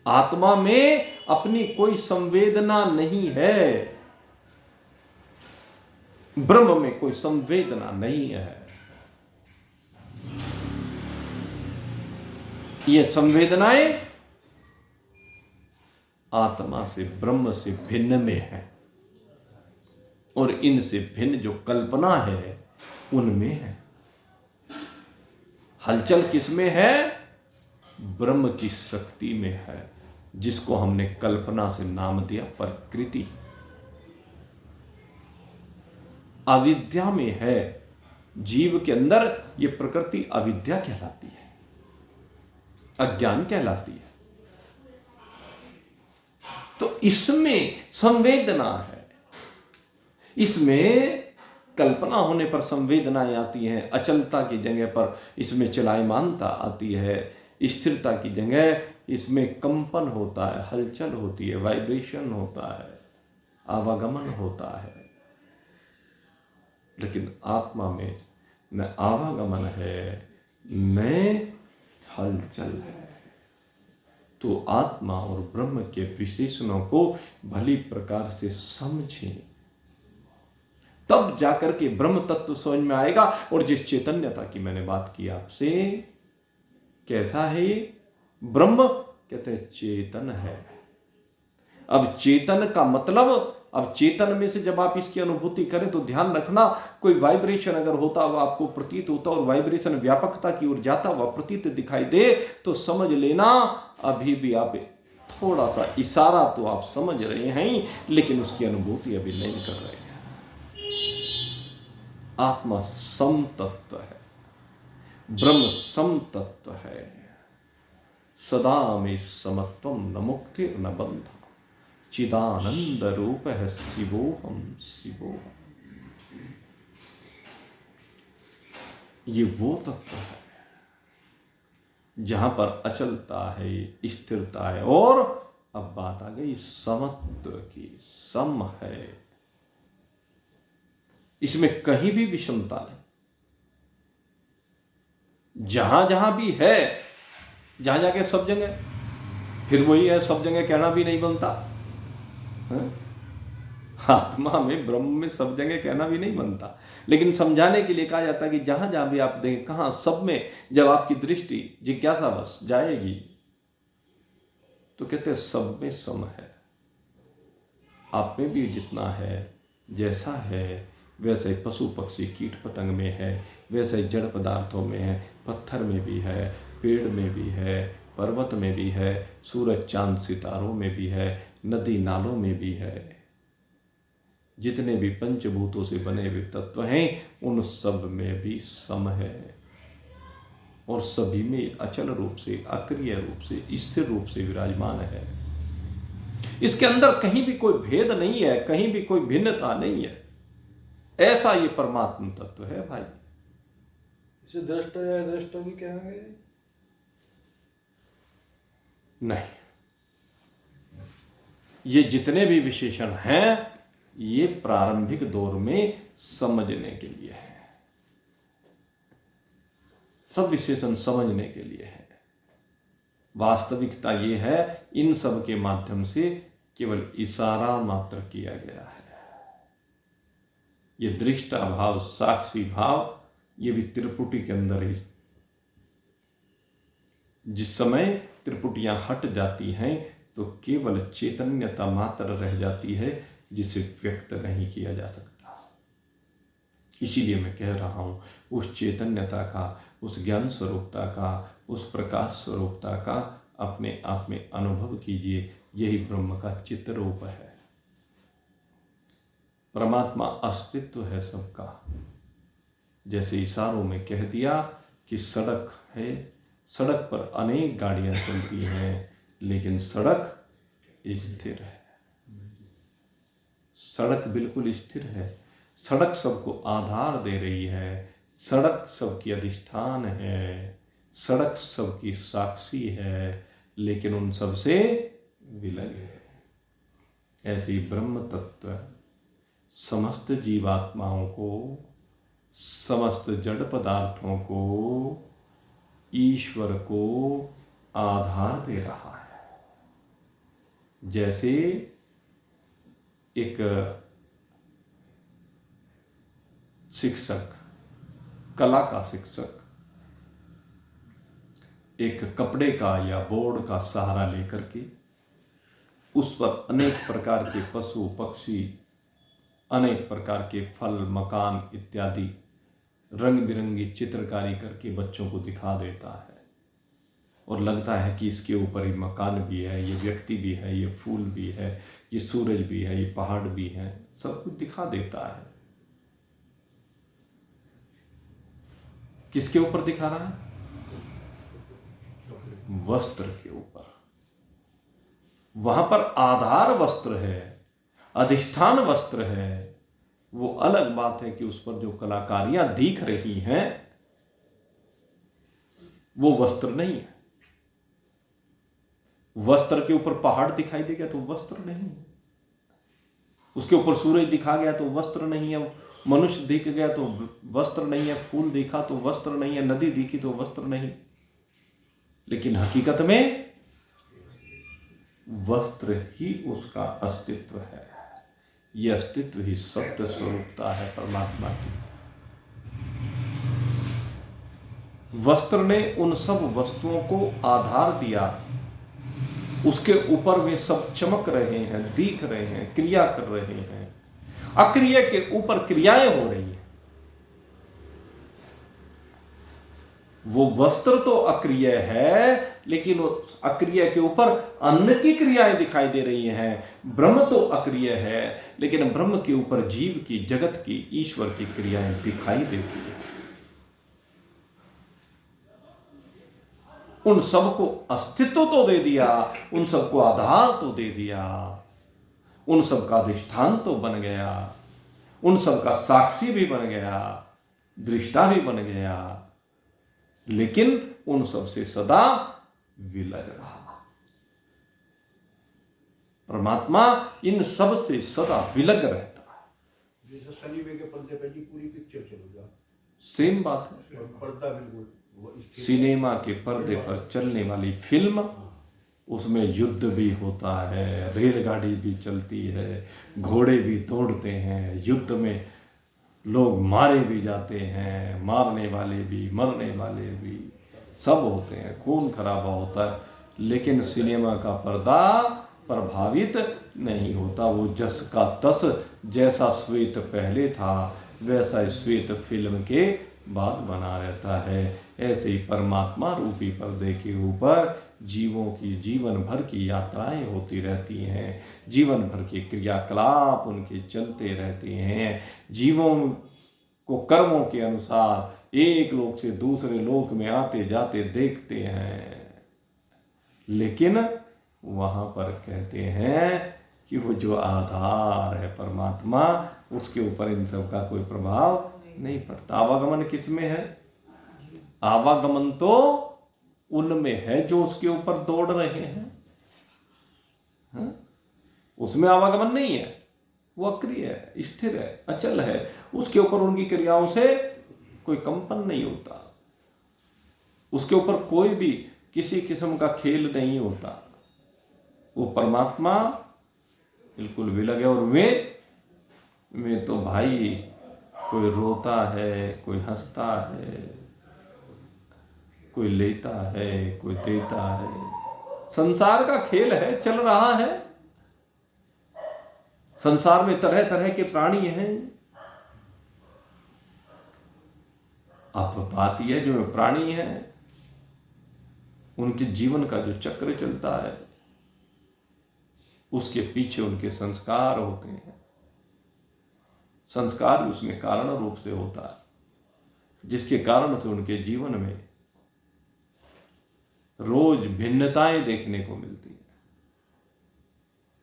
आत्मा में अपनी कोई संवेदना नहीं है। ब्रह्म में कोई संवेदना नहीं है। ये संवेदनाएं आत्मा से, ब्रह्म से भिन्न में है। और इनसे भिन्न जो कल्पना है उनमें है। हलचल किसमें है? ब्रह्म की शक्ति में है, जिसको हमने कल्पना से नाम दिया प्रकृति। अविद्या में है। जीव के अंदर ये प्रकृति अविद्या कहलाती है, अज्ञान कहलाती है। तो इसमें संवेदना है, इसमें कल्पना होने पर संवेदनाएं आती हैं। अचलता की जगह पर इसमें चलायमानता आती है। स्थिरता की जगह इसमें कंपन होता है, हलचल होती है, वाइब्रेशन होता है, आवागमन होता है। लेकिन आत्मा में न आवागमन है न हलचल है। तो आत्मा और ब्रह्म के विशेषणों को भली प्रकार से समझें, तब जाकर के ब्रह्म तत्व समझ में आएगा। और जिस चैतन्यता की मैंने बात की आपसे, कैसा है ये ब्रह्म? कहते हैं चेतन है। अब चेतन का मतलब, अब चेतन में से जब आप इसकी अनुभूति करें तो ध्यान रखना, कोई वाइब्रेशन अगर होता हुआ आपको प्रतीत होता और वाइब्रेशन व्यापकता की ओर जाता हुआ प्रतीत दिखाई दे तो समझ लेना अभी भी आप थोड़ा सा इशारा तो आप समझ रहे हैं, लेकिन उसकी अनुभूति अभी नहीं कर रहे हैं। आत्मा सम तत्व है, ब्रह्म सम तत्व है। सदा में समत्वम न मुक्ति न बंध, चिदानंद रूप है शिवोहम शिवोहम। ये वो तत्व है जहां पर अचलता है, स्थिरता है। और अब बात आ गई समत्व की। सम है, इसमें कहीं भी विषमता नहीं। जहां जहां भी है, जहां जाके सब जगह, फिर वही है, सब जगह कहना भी नहीं बनता है? आत्मा में, ब्रह्म में सब जगह कहना भी नहीं बनता, लेकिन समझाने के लिए कहा जाता है कि जहां जहां भी आप देखें, कहां, सब में जब आपकी दृष्टि जिज्ञासावश जाएगी तो कहते हैं सब में सम है। आप में भी जितना है, जैसा है, वैसे पशु पक्षी कीट पतंग में है, वैसे जड़ पदार्थों में है, पत्थर में भी है, पेड़ में भी है, पर्वत में भी है, सूरज चांद सितारों में भी है, नदी नालों में भी है। जितने भी पंचभूतों से बने हुए तत्व हैं उन सब में भी सम है, और सभी में अचल रूप से, अक्रिय रूप से, स्थिर रूप से विराजमान है। इसके अंदर कहीं भी कोई भेद नहीं है, कहीं भी कोई भिन्नता नहीं है। ऐसा ये परमात्म तत्व है भाई। इसे दृष्टा या दृष्टा भी कहेंगे? नहीं, ये जितने भी विशेषण हैं ये प्रारंभिक दौर में समझने के लिए है, सब विशेषण समझने के लिए है। वास्तविकता ये है, इन सब के माध्यम से केवल इशारा मात्र किया गया है। ये दृष्टा भाव, साक्षी भाव, ये भी त्रिपुटी के अंदर ही, जिस समय त्रिपुटियां हट जाती हैं तो केवल चैतन्यता मात्र रह जाती है, जिसे व्यक्त नहीं किया जा सकता। इसीलिए मैं कह रहा हूं, उस चैतन्यता का, उस ज्ञान स्वरूपता का, उस प्रकाश स्वरूपता का अपने आप में अनुभव कीजिए। यही ब्रह्म का चित्त रूप है। परमात्मा अस्तित्व है सबका। जैसे इशारों में कह दिया कि सड़क है, सड़क पर अनेक गाड़ियां चलती हैं, लेकिन सड़क स्थिर है। सड़क बिल्कुल स्थिर है। सड़क सबको आधार दे रही है। सड़क सबकी अधिष्ठान है। सड़क सबकी साक्षी है, लेकिन उन सबसे विलग है। ऐसी ब्रह्म तत्व समस्त जीवात्माओं को, समस्त जड़ पदार्थों को, ईश्वर को आधार दे रहा है। जैसे एक शिक्षक, कला का शिक्षक, एक कपड़े का या बोर्ड का सहारा लेकर के उस पर अनेक प्रकार के पशु पक्षी, अनेक प्रकार के फल, मकान इत्यादि रंग बिरंगी चित्रकारी करके बच्चों को दिखा देता है, और लगता है कि इसके ऊपर ये मकान भी है, ये व्यक्ति भी है, ये फूल भी है, ये सूरज भी है, ये पहाड़ भी है, सब कुछ दिखा देता है। किसके ऊपर दिखा रहा है? वस्त्र के ऊपर। वहां पर आधार वस्त्र है, अधिष्ठान वस्त्र है। वो अलग बात है कि उस पर जो कलाकारियां दिख रही हैं वो वस्त्र नहीं है। वस्त्र के ऊपर पहाड़ दिखाई दे गया तो वस्त्र नहीं है। उसके ऊपर सूरज दिखा गया तो वस्त्र नहीं है। मनुष्य दिख गया तो वस्त्र नहीं है। फूल दिखा तो वस्त्र नहीं है। नदी दिखी तो वस्त्र नहीं। लेकिन हकीकत में वस्त्र ही उसका अस्तित्व है। यह अस्तित्व ही सत्य स्वरूपता है परमात्मा की। वस्त्र ने उन सब वस्तुओं को आधार दिया, उसके ऊपर वे सब चमक रहे हैं, दिख रहे हैं, क्रिया कर रहे हैं। अक्रिय के ऊपर क्रियाएं हो रही हैं। वो वस्त्र तो अक्रिय है, लेकिन उस अक्रिय के ऊपर अन्न की क्रियाएं दिखाई दे रही हैं। ब्रह्म तो अक्रिय है, लेकिन ब्रह्म के ऊपर जीव की, जगत की, ईश्वर की क्रियाएं दिखाई देती है। उन सबको अस्तित्व तो दे दिया, उन सबको आधार तो दे दिया, उन सबका अधिष्ठान तो बन गया, उन सबका साक्षी भी बन गया, दृष्टा भी बन गया, लेकिन उन सबसे सदा विलग रहा। परमात्मा इन सब से सदा विलग रहता है, जैसे सनी वे के पर्दे पे जी पूरी पिक्चर चल जा, सेम बात है। और पर्दा बिल्कुल वो स्थिर। सिनेमा के पर्दे पर चलने वाली फिल्म, हाँ, उसमें युद्ध भी होता है, रेलगाड़ी भी चलती है, घोड़े भी दौड़ते हैं, युद्ध में लोग मारे भी जाते हैं, मारने वाले भी मरने वाले भी सब होते हैं, खून खराबा होता है, लेकिन सिनेमा का पर्दा प्रभावित नहीं होता। वो जस का तस, जैसा श्वेत पहले था वैसा श्वेत फिल्म के बाद बना रहता है। ऐसे ही परमात्मा रूपी पर्दे के ऊपर जीवों की जीवन भर की यात्राएं होती रहती हैं, जीवन भर के क्रियाकलाप उनके चलते रहते हैं, जीवों को कर्मों के अनुसार एक लोक से दूसरे लोक में आते जाते देखते हैं। लेकिन वहां पर कहते हैं कि वो जो आधार है परमात्मा, उसके ऊपर इन सब का कोई प्रभाव नहीं पड़ता। आवागमन किस में है? आवागमन तो उनमें है जो उसके ऊपर दौड़ रहे हैं, हाँ? उसमें आवागमन नहीं है, वो अक्रिय है, स्थिर है, अचल है, उसके ऊपर उनकी क्रियाओं से कोई कंपन नहीं होता, उसके ऊपर कोई भी किसी किस्म का खेल नहीं होता। वो परमात्मा बिल्कुल विलग है। और वे तो भाई, कोई रोता है, कोई हंसता है, कोई लेता है, कोई देता है, संसार का खेल है, चल रहा है। संसार में तरह तरह के प्राणी हैं। अब बात यह, जो प्राणी हैं उनके जीवन का जो चक्र चलता है, उसके पीछे उनके संस्कार होते हैं। संस्कार उसमें कारण रूप से होता है, जिसके कारण से उनके जीवन में रोज भिन्नताएं देखने को मिलती है,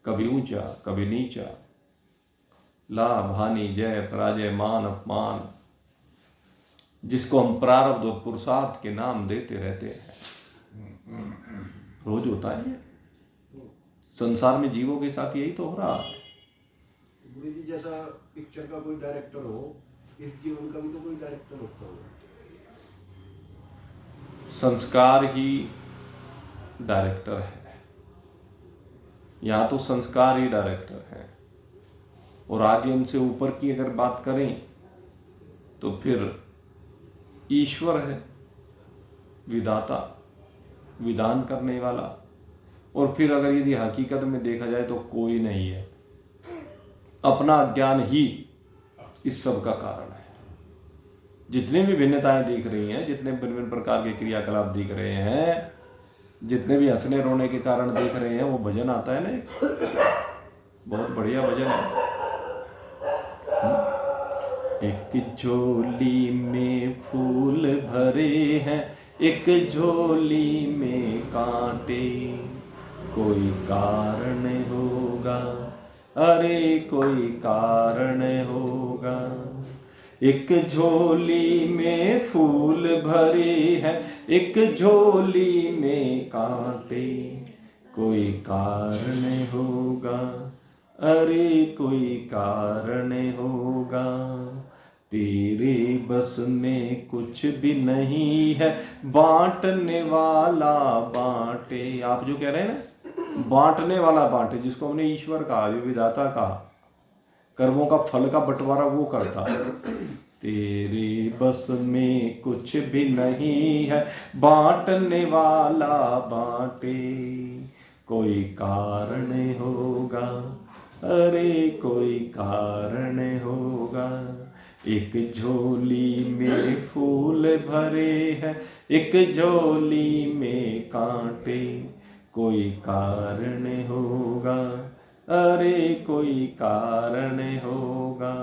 कभी ऊंचा कभी नीचा, लाभ हानि, जय पराजय, मान अपमान, जिसको हम प्रारब्ध और पुरुषार्थ के नाम देते रहते हैं, रोज होता है। संसार में जीवों के साथ यही तो हो रहा है। गुरु जी, जैसा पिक्चर का कोई डायरेक्टर हो, इस जीवन का भी तो कोई डायरेक्टर होता होगा। संस्कार ही डायरेक्टर है, यहां तो संस्कार ही डायरेक्टर है। और आगे उनसे ऊपर की अगर बात करें तो फिर ईश्वर है, विधाता, विधान करने वाला। और फिर अगर यदि हकीकत में देखा जाए तो कोई नहीं है, अपना ज्ञान ही इस सब का कारण है। जितने भी भिन्नताएं दिख रही हैं, जितने भिन्न भिन्न प्रकार के क्रियाकलाप दिख रहे हैं, जितने भी हंसने रोने के कारण देख रहे हैं, वो भजन आता है ना, बहुत बढ़िया भजन है। एक झोली में फूल भरे हैं, एक झोली में कांटे, कोई कारण होगा, अरे कोई कारण होगा। एक झोली में फूल भरे हैं, एक झोली में कांटे, कोई कारण होगा, अरे कोई कारण होगा। तेरे बस में कुछ भी नहीं है, बांटने वाला बांटे। आप जो कह रहे हैं ना, बांटने वाला बांटे, जिसको हमने ईश्वर कहा, जो विधाता कहा, कर्मों का फल का बंटवारा वो करता है। तेरे बस में कुछ भी नहीं है, बांटने वाला बांटे, कोई कारण होगा, अरे कोई कारण होगा। एक झोली में फूल भरे हैं, एक झोली में कांटे, कोई कारण होगा, अरे कोई कारण होगा।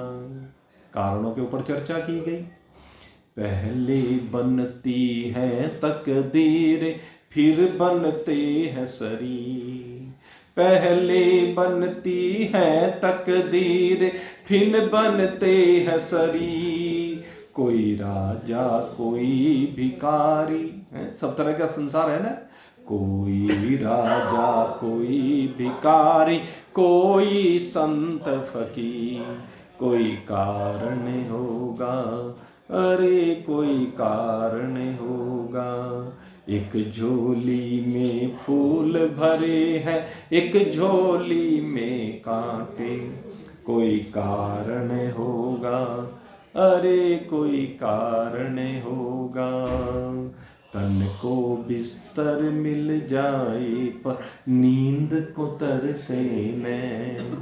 कारणों के ऊपर चर्चा की गई। पहले बनती है तकदीर, फिर बनते हैं शरीर। पहले बनती है तकदीर, फिर बनते हैं शरीर। कोई राजा कोई भिखारी, सब तरह का संसार है ना। कोई राजा कोई भिखारी, कोई संत फकीर, कोई कारण होगा, अरे कोई कारण होगा। एक झोली में फूल भरे हैं, एक झोली में कांटे, कोई कारण होगा, अरे कोई कारण होगा। तन को बिस्तर मिल जाए पर नींद को तरसे नैन,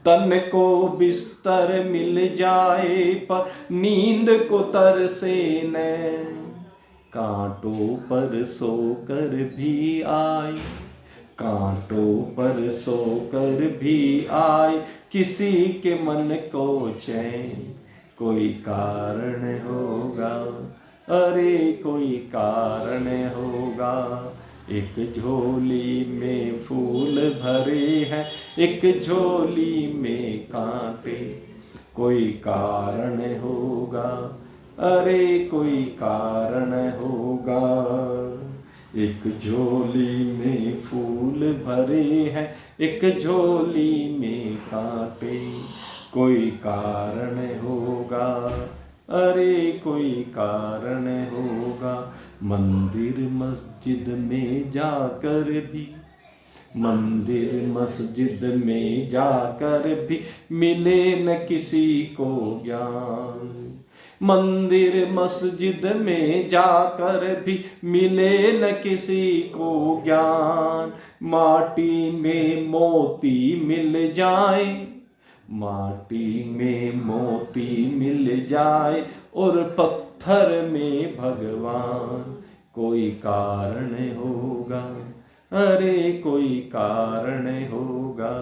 तन को बिस्तर मिल जाए पर नींद को तरसे नैन। कांटों पर सोकर भी आए, कांटों पर सोकर भी आए, किसी के मन को चैन, कोई कारण होगा, अरे कोई कारण होगा। एक झोली में फूल भरे हैं, एक झोली में कांटे, कोई कारण होगा, अरे कोई कारण होगा। एक झोली में फूल भरे हैं, एक झोली में कांटे, कोई कारण होगा, अरे कोई कारण होगा। मंदिर मस्जिद में जाकर भी, मंदिर मस्जिद में जाकर भी मिले न किसी को ज्ञान, मंदिर मस्जिद में जाकर भी मिले न किसी को ज्ञान। माटी में मोती मिल जाए, माटी में मोती मिल जाए और पत्थर में भगवान, कोई कारण होगा, अरे कोई कारण होगा।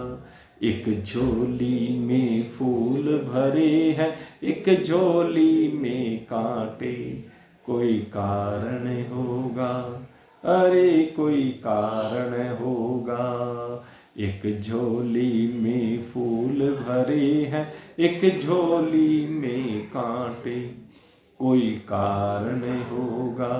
एक झोली में फूल भरे हैं, एक झोली में कांटे, कोई कारण होगा, अरे कोई कारण होगा। एक झोली में फूल भरे हैं, एक झोली में कांटे, कोई कारण होगा,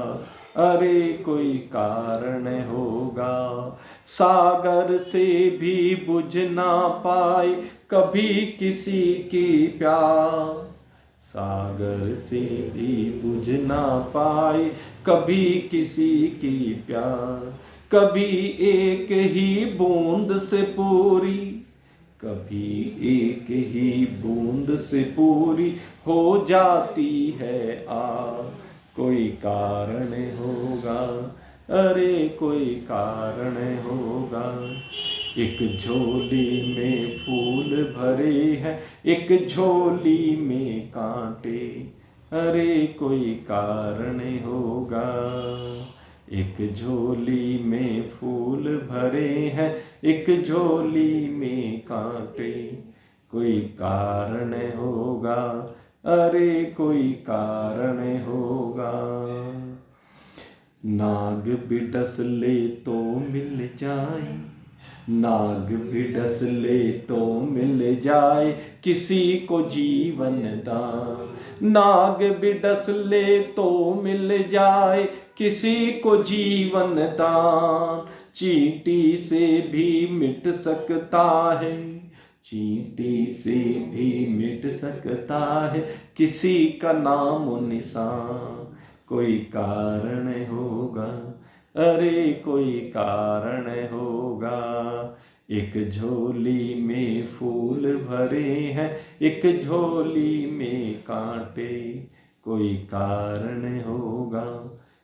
अरे कोई कारण होगा। सागर से भी बुझ ना पाए कभी किसी की प्यास, सागर से भी बुझ ना पाए कभी किसी की प्यास। कभी एक ही बूंद से पूरी, कभी एक ही बूंद से पूरी हो जाती है आस, कोई कारण होगा, अरे कोई कारण होगा। एक झोली में फूल भरे हैं, एक झोली में कांटे, अरे कोई कारण होगा। एक झोली में फूल भरे हैं, एक झोली में कांटे, कोई कारण होगा, अरे कोई कारण होगा। नाग बिडस ले तो मिल जाए, नाग बिडस ले तो मिल जाए किसी को जीवन दान, नाग बिडस ले तो मिल जाए किसी को जीवन दान। चींटी से भी मिट सकता है, चींटी से भी मिट सकता है किसी का नाम निशान, कोई कारण होगा, अरे कोई कारण होगा। एक झोली में फूल भरे हैं, एक झोली में कांटे, कोई कारण होगा,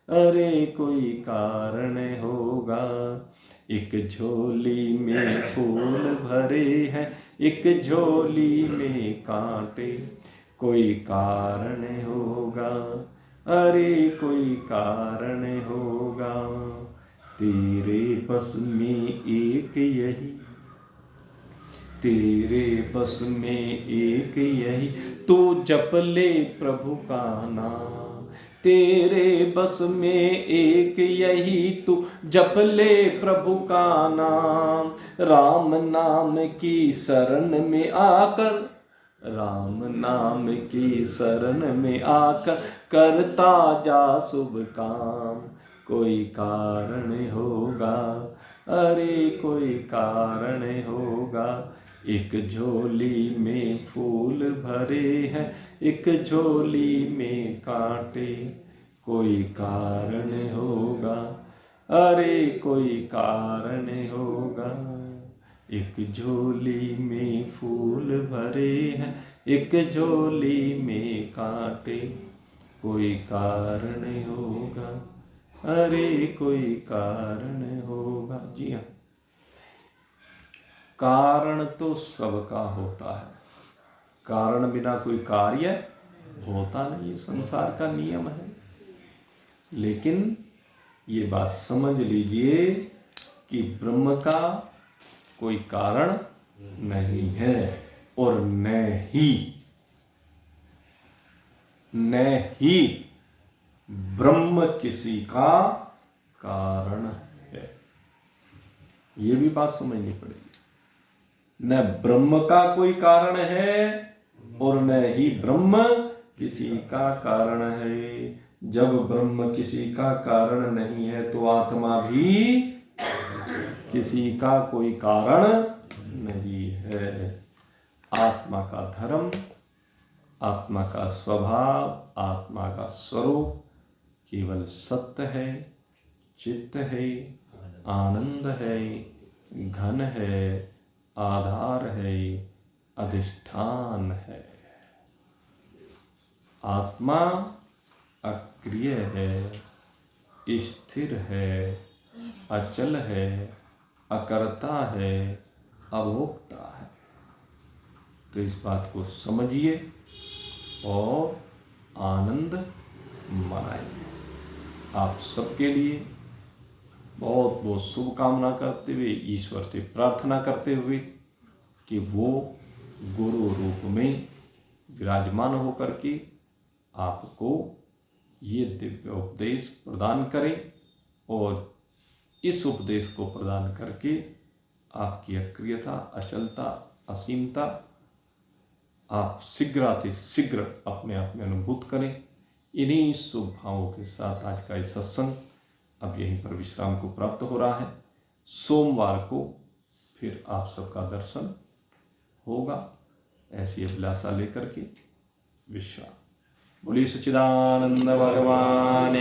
अरे कोई कारण होगा। एक झोली में फूल भरे हैं, एक झोली में कांटे, कोई कारण होगा, अरे कोई कारण होगा। तेरे बस में एक यही, तेरे बस में एक यही, तू जप ले प्रभु का नाम। तेरे बस में एक यही, तू जप ले प्रभु का नाम। राम नाम की शरण में आकर, राम नाम की शरण में आकर करता जा शुभ काम, कोई कारण होगा, अरे कोई कारण होगा। एक झोली में फूल भरे हैं, एक झोली में कांटे, कोई कारण होगा, अरे कोई कारण होगा। एक झोली में फूल भरे हैं, एक झोली में कांटे, कोई कारण होगा, अरे कोई कारण होगा। जी हाँ, कारण तो सबका होता है, कारण बिना कोई कार्य होता नहीं, ये संसार का नियम है। लेकिन ये बात समझ लीजिए कि ब्रह्म का कोई कारण नहीं है और न ही ब्रह्म किसी का कारण है। ये भी बात समझनी पड़ेगी। न ब्रह्म का कोई कारण है और न ही ब्रह्म किसी का कारण है। जब ब्रह्म किसी का कारण नहीं है तो आत्मा भी किसी का कोई कारण नहीं है। आत्मा का धर्म, आत्मा का स्वभाव, आत्मा का स्वरूप केवल सत्य है, चित्त है, आनंद है, घन है, आधार है, अधिष्ठान है। आत्मा अक्रिय है, स्थिर है, अचल है, अकर्ता है, अभोक्ता है। तो इस बात को समझिए और आनंद मनाइए। आप सबके लिए बहुत बहुत शुभकामना करते हुए, ईश्वर से प्रार्थना करते हुए कि वो गुरु रूप में विराजमान होकर के आपको ये दिव्य उपदेश प्रदान करें और इस उपदेश को प्रदान करके आपकी अक्रियता, अचलता, असीमता आप शीघ्र अपने आप में अनुभूत करें। इन्हीं शुभ भावों के साथ आज का ये सत्संग अब यहीं पर विश्राम को प्राप्त हो रहा है। सोमवार को फिर आप सबका दर्शन होगा, ऐसी अभिलाषा लेकर के विश्राम। बोलिए सच्चिदानंद भगवान